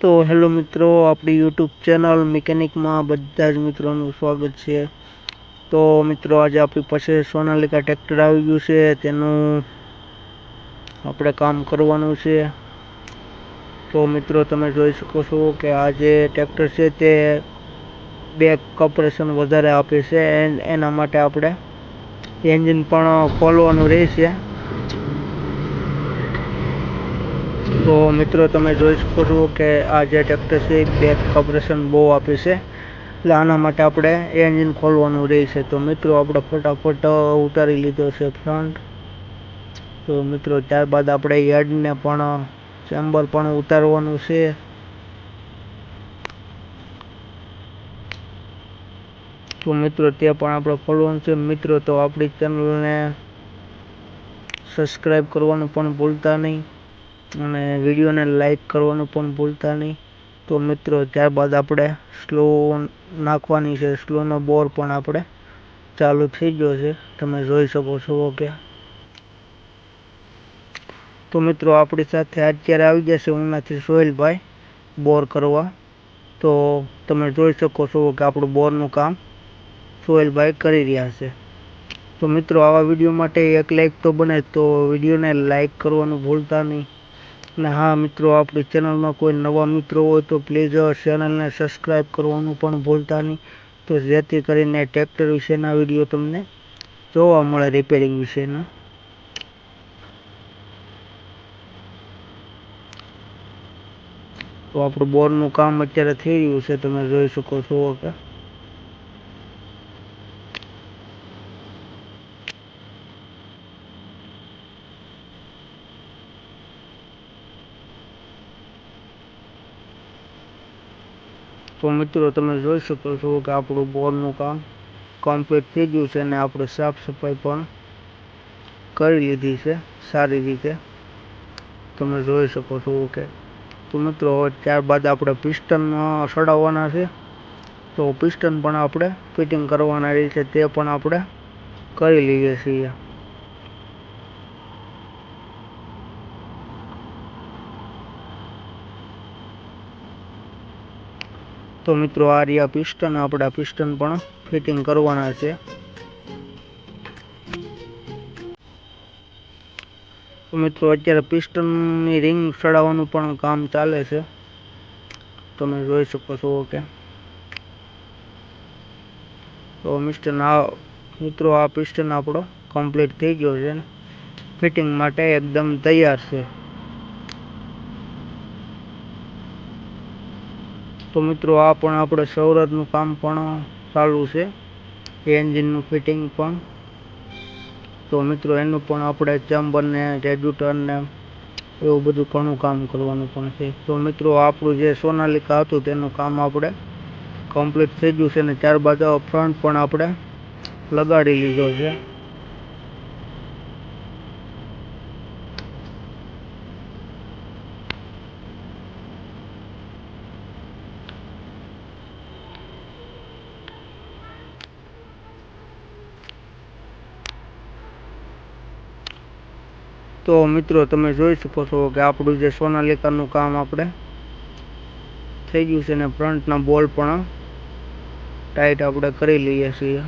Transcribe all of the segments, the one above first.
તો હેલો મિત્રો, આપણી યુટ્યુબ ચેનલ મિકેનિકમાં બધા જ મિત્રોનું સ્વાગત છે. તો મિત્રો, આજે આપણી પાસે સોનાલિકા ટ્રેક્ટર આવી ગયું છે, તેનું આપણે કામ કરવાનું છે. તો મિત્રો, તમે જોઈ શકો છો કે આ જે ટ્રેક્ટર છે તે બેક કમ્પ્રેશન વધારે આપે છે. એના માટે આપણે એન્જિન પણ ખોલવાનું રહેશે. તો મિત્રો, તમે જોઈ શકો છો કે આ જે ટ્રેક્ટર છે બેક કમ્પ્રેશન બહુ આપે છે, એટલે આના માટે આપણે એન્જિન ખોલવાનું રહેશે. તો મિત્રો, આપણે ફટાફટ ઉતારી લીધો છે ફ્રન્ટ. તો મિત્રો, ત્યારબાદ આપણે હેડને પણ ચેમ્બર પણ ઉતારવાનું છે. તો મિત્રો, તે પણ આપણે ખોલવાનું છે. મિત્રો, તો આપણી ચેનલને સબસ્ક્રાઈબ કરવાનું પણ ભૂલતા નહીં અને વિડીયોને લાઈક કરવાનું પણ ભૂલતા નહીં. તો મિત્રો, ત્યારબાદ આપણે સ્લો નાખવાની છે. સ્લોનો બોર પણ આપણે ચાલુ થઈ ગયો છે, તમે જોઈ શકો છો કે. તો મિત્રો, આપણી સાથે અત્યારે આવી જશે ઉનાથી સોહેલભાઈ બોર કરવા. તો તમે જોઈ શકો છો કે આપણું બોરનું કામ સોહેલભાઈ કરી રહ્યા છે. તો મિત્રો, આવા વિડીયો માટે એક લાઈક તો બને, તો વિડીયોને લાઈક કરવાનું ભૂલતા નહીં. અને હા મિત્રો, આપણી ચેનલમાં કોઈ નવા મિત્રો હોય તો પ્લીઝ ચેનલને સબસ્ક્રાઈબ કરવાનું પણ ભૂલતા નહીં, તો જેથી કરીને ટ્રેક્ટર વિશેના વિડીયો તમને જોવા મળે, રિપેરિંગ વિશેના. તો આપણું બોરનું કામ અત્યારે થઈ રહ્યું છે, તમે જોઈ શકો છો કે. તો મિત્રો, તમે જોઈ શકો છો કે આપણું બોરનું કામ કમ્પ્લીટ થઈ ગયું છે અને આપણે સાફ સફાઈ પણ કરી લીધી છે સારી રીતે, તમે જોઈ શકો છો કે. તો મિત્રો, ત્યારબાદ આપણે પિસ્ટન સડાવવાના છે. તો પિસ્ટન પણ આપણે ફિટિંગ કરવાના છે, તે પણ આપણે કરી લઈએ છીએ. તો મિત્રો, આ રહ્યા પિસ્ટન, આપણા પિસ્ટન પણ ફિટિંગ કરવાના છે. તો મિત્રો, અત્યારે પિસ્ટનની રિંગ સડાવવાનું પણ કામ ચાલે છે, તમે જોઈ શકો છો કે. તો મિત્રો, આ પિસ્ટન આપણો કમ્પ્લીટ થઈ ગયો છે, ફિટિંગ માટે એકદમ તૈયાર છે. તો મિત્રો, આ પણ આપણે સૌરભનું કામ પણ ચાલુ છે, એન્જિનનું ફિટિંગ પણ. તો મિત્રો, એનું પણ આપણે ચેમ્બરને રેગ્યુલેટરને એવું બધું ઘણું કામ કરવાનું પણ છે. તો મિત્રો, આપણું જે સોનાલિકા હતું તેનું કામ આપણે કમ્પ્લીટ થઈ ગયું છે અને ત્યારબાદ ફ્રન્ટ પણ આપણે લગાડી લીધો છે. તો મિત્રો, તમે જોઈ શકો છો કે આપણું જે સોનાલિકાનું કામ આપણે થઈ ગયું છે અને ફ્રન્ટના બોલ પણ ટાઈટ આપણે કરી લઈએ છીએ.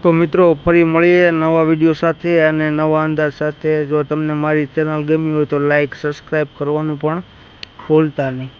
તો મિત્રો ફરી મળીએ નવા વિડીયો સાથે અને નવા અંદાજ સાથે. જો તમને મારી ચેનલ ગમી હોય તો લાઈક સબસ્ક્રાઈબ કરવાનું પણ ભૂલતા નહીં.